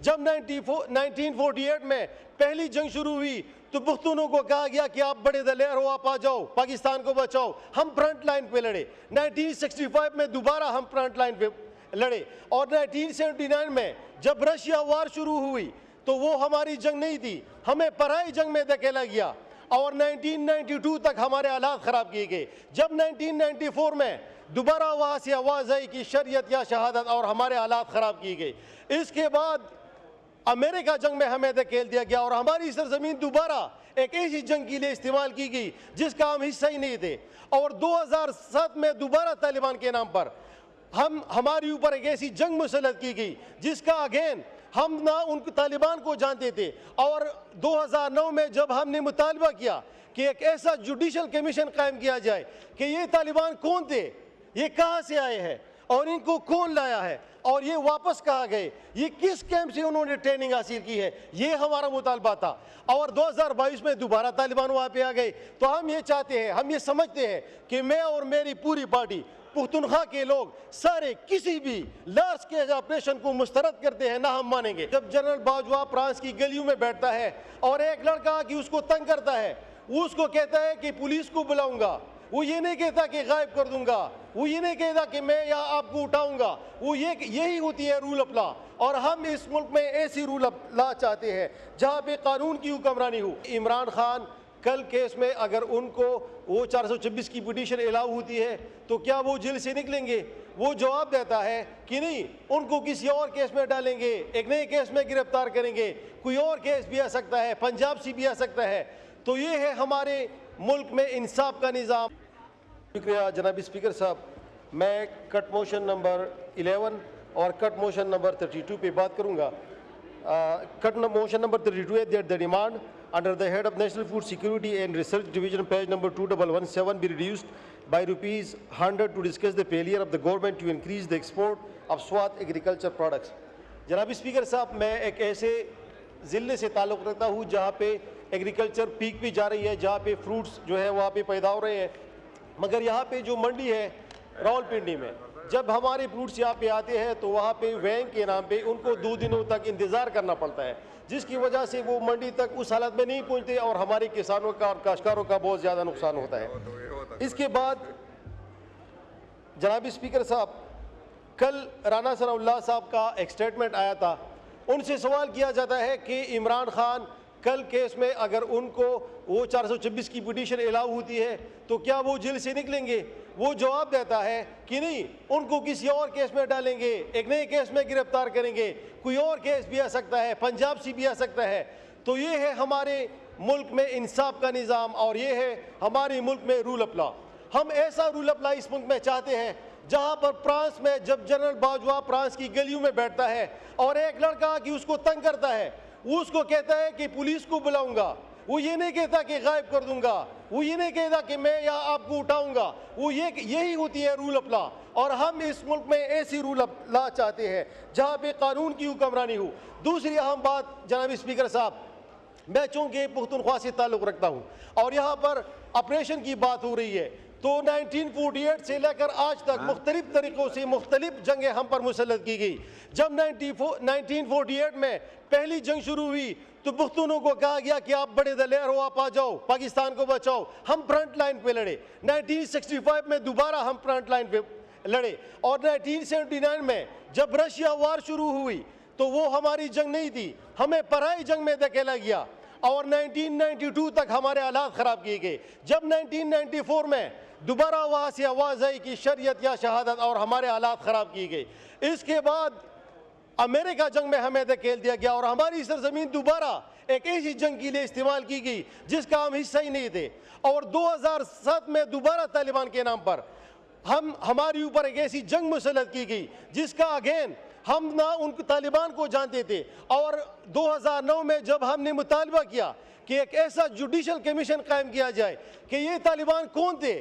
जब 1948 में पहली जंग शुरू हुई तो पुख्तूनों को कहा गया कि आप बड़े दलेर हो, आप आ जाओ, पाकिस्तान को बचाओ। हम फ्रंट लाइन पे लड़े। 1965 में दोबारा हम फ्रंट लाइन पे लड़े और 1979 में जब रशिया वार शुरू हुई तो वो हमारी जंग नहीं थी, हमें पराई जंग में धकेला गया और 1992 तक हमारे हालात ख़राब किए गए। जब 1994 में दोबारा वहाँ से आवाज़ आई कि शरीयत या शहादत और हमारे हालात ख़राब किए गए। इसके बाद अमेरिका जंग में हमें धकेल दिया गया और हमारी सरजमीन दोबारा एक ऐसी जंग के लिए इस्तेमाल की गई जिसका हम हिस्सा ही नहीं थे। और 2007 में दोबारा तालिबान के नाम पर हमारे ऊपर एक ऐसी जंग मुसल्लत की गई जिसका अगेन हम ना उन तालिबान को जानते थे। और 2009 में जब हमने मुतालबा किया कि एक ऐसा जुडिशल कमीशन कायम किया जाए कि ये तालिबान कौन थे, ये कहाँ से आए हैं और इनको कौन लाया है और ये वापस कहाँ गए, ये किस कैंप से उन्होंने ट्रेनिंग हासिल की है, ये हमारा मुतालबा था। और 2022 में दोबारा तालिबान वहाँ पे आ गए। तो हम ये चाहते हैं, हम ये समझते हैं कि मैं और मेरी पूरी पार्टी पुख्तनख्वा के लोग सारे किसी भी लार्ज स्केल ऑपरेशन को मुस्तरद करते हैं, ना हम मानेंगे। जब जनरल बाजवा फ्रांस की गलियों में बैठता है और एक लड़का कि उसको तंग करता है, वो उसको कहता है कि पुलिस को बुलाऊंगा, वो ये नहीं कहता कि गायब कर दूंगा, वो ये नहीं कहता कि मैं या आपको उठाऊंगा, वो यही होती है रूल ऑफ लॉ। और हम इस मुल्क में ऐसी रूल ऑफ लॉ चाहते हैं जहाँ पे कानून की हुक्मरानी हो। इमरान खान कल केस में अगर उनको वो 426 की पिटीशन अलाउ होती है तो क्या वो जेल से निकलेंगे? वो जवाब देता है कि नहीं, उनको किसी और केस में डालेंगे, एक नए केस में गिरफ्तार करेंगे, कोई और केस भी आ सकता है, पंजाब से भी आ सकता है। तो ये है हमारे मुल्क में इंसाफ का निज़ाम। शुक्रिया जनाब स्पीकर साहब। मैं कट मोशन नंबर 11 और कट मोशन नंबर 32 पे बात करूँगा। कट मोशन नंबर 32 है that the demand under the head of National Food Security and Research Division, page number 2117, be reduced by ₹100 to discuss the failure of the government to increase the export of Swat agriculture products. जनाब speaker साहब, मैं एक ऐसे ज़िले से ताल्लुक़ रखता हूँ जहाँ पे एग्रीकल्चर पीक भी जा रही है, जहाँ पे फ्रूट्स जो है वहाँ पे पैदा हो रहे हैं, मगर यहाँ पे जो मंडी है रावलपिंडी में, जब हमारे फ्रूट्स यहाँ पे आते हैं तो वहाँ पे वैन के नाम पे उनको 2 दिनों तक इंतज़ार करना पड़ता है, जिसकी वजह से वो मंडी तक उस हालत में नहीं पहुँचते और हमारे किसानों का और काश्तकारों का बहुत ज़्यादा नुकसान होता है। इसके बाद जनाब स्पीकर साहब, कल राना सनाउल्लाह साहब का एक स्टेटमेंट आया था, उनसे सवाल किया जाता है कि इमरान खान कल केस में अगर उनको वो 426 की पिटीशन अलाउ होती है तो क्या वो जेल से निकलेंगे? वो जवाब देता है कि नहीं, उनको किसी और केस में डालेंगे, एक नए केस में गिरफ्तार करेंगे, कोई और केस भी आ सकता है, पंजाब से भी आ सकता है। तो ये है हमारे मुल्क में इंसाफ का निज़ाम और ये है हमारे मुल्क में रूल ऑफ लॉ। हम ऐसा रूल ऑफ लॉ इस मुल्क में चाहते हैं जहाँ पर फ्रांस में जब जनरल बाजवा फ्रांस की गलियों में बैठता है और एक लड़का कि उसको तंग करता है, वो उसको कहता है कि पुलिस को बुलाऊंगा, वो ये नहीं कहता कि गायब कर दूंगा, वो ये नहीं कहता कि मैं या आपको उठाऊंगा, वो यही होती है रूल ऑफ लॉ। और हम इस मुल्क में ऐसी रूल ऑफ लॉ चाहते हैं जहाँ पे कानून की हुक्मरानी हो। दूसरी अहम बात जनाब स्पीकर साहब, मैं चूँकि पुख्तनख्वा से ताल्लुक़ रखता हूँ और यहाँ पर ऑपरेशन की बात हो रही है, तो 1948 से लेकर आज तक मुख्तलिफ तरीक़ों से मुख्तलिफ जंगें हम पर मुसल्लत की गई। जब 1948 में पहली जंग शुरू हुई तो पुख्तूनों को कहा गया कि आप बड़े दलेर हो, आप आ जाओ, पाकिस्तान को बचाओ। हम फ्रंट लाइन पे लड़े। 1965 में दोबारा हम फ्रंट लाइन पे लड़े और 1979 में जब रशिया वार शुरू हुई तो वो हमारी जंग नहीं थी, हमें पराई जंग में धकेला गया और 1992 तक हमारे हालात ख़राब किए गए। जब 1994 में दोबारा वहाँ से आवाज़ आई कि शरीयत या शहादत और हमारे हालात ख़राब किए गए। इसके बाद अमेरिका जंग में हमें धकेल दिया गया और हमारी सरजमीन दोबारा एक ऐसी जंग के लिए इस्तेमाल की गई जिसका हम हिस्सा ही नहीं थे। और 2007 में दोबारा तालिबान के नाम पर हमारे ऊपर एक ऐसी जंग मुसल्लत की गई जिसका अगेन हम ना उन तालिबान को जानते थे। और 2009 में जब हमने मुतालबा किया कि एक ऐसा जुडिशल कमीशन कायम किया जाए कि ये तालिबान कौन थे,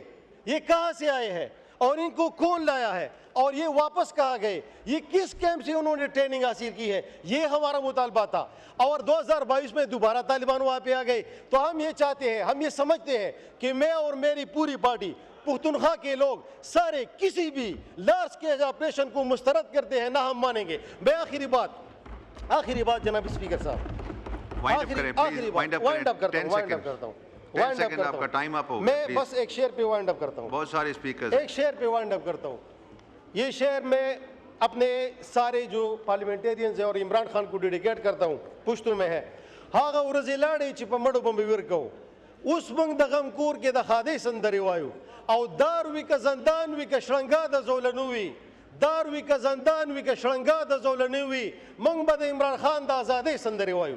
ये कहाँ से आए हैं और इनको कौन लाया है और ये वापस कहाँ गए, ये किस कैंप से उन्होंने ट्रेनिंग हासिल की है, ये हमारा मुतालबा था। और 2022 में दोबारा तालिबान वहाँ पे आ गए। तो हम ये चाहते हैं, हम ये समझते हैं कि मैं और मेरी पूरी पार्टी पुख्तनख्वा के लोग सारे किसी भी लार्ज स्केल ऑपरेशन को मुस्तरद करते हैं, ना हम मानेंगे। मैं आखिरी बात आखिरी बात जनाब स्पीकर साहब, वाइंड अप करें आखिरी प्लीज, बात, वाइंड अप वाइंड अप करें। करता 10 हूँ, वाइंड अप सेकंड, करता हूँ, 10 वाइंड अप सेकंड करता आपका हूँ। टाइम अप हो गया मैं प्लीज। बस एक शेर पे वाइंड अप करता हूँ, बहुत सारे स्पीकर्स। एक शेर पे वाइंड अप करता हूँ। ये शेर मैं अपने सारे जो पार्लियामेंटेरियंस हैं और इमरान खान को डेडिकेट करता हूँ। पुश्तो में है, हागा उरजिलाड़े चिपमड़ो बम्बिवर को उस मंग दगम कूर के दखादे संदरे वायु और दारवी का जंदानवी का श्रृंगा दजोलनुवी दारवी का जंदानवी का श्रृंगा दजोलनुवी मंग बद इमरान खान दा आजादे संदरे वायु।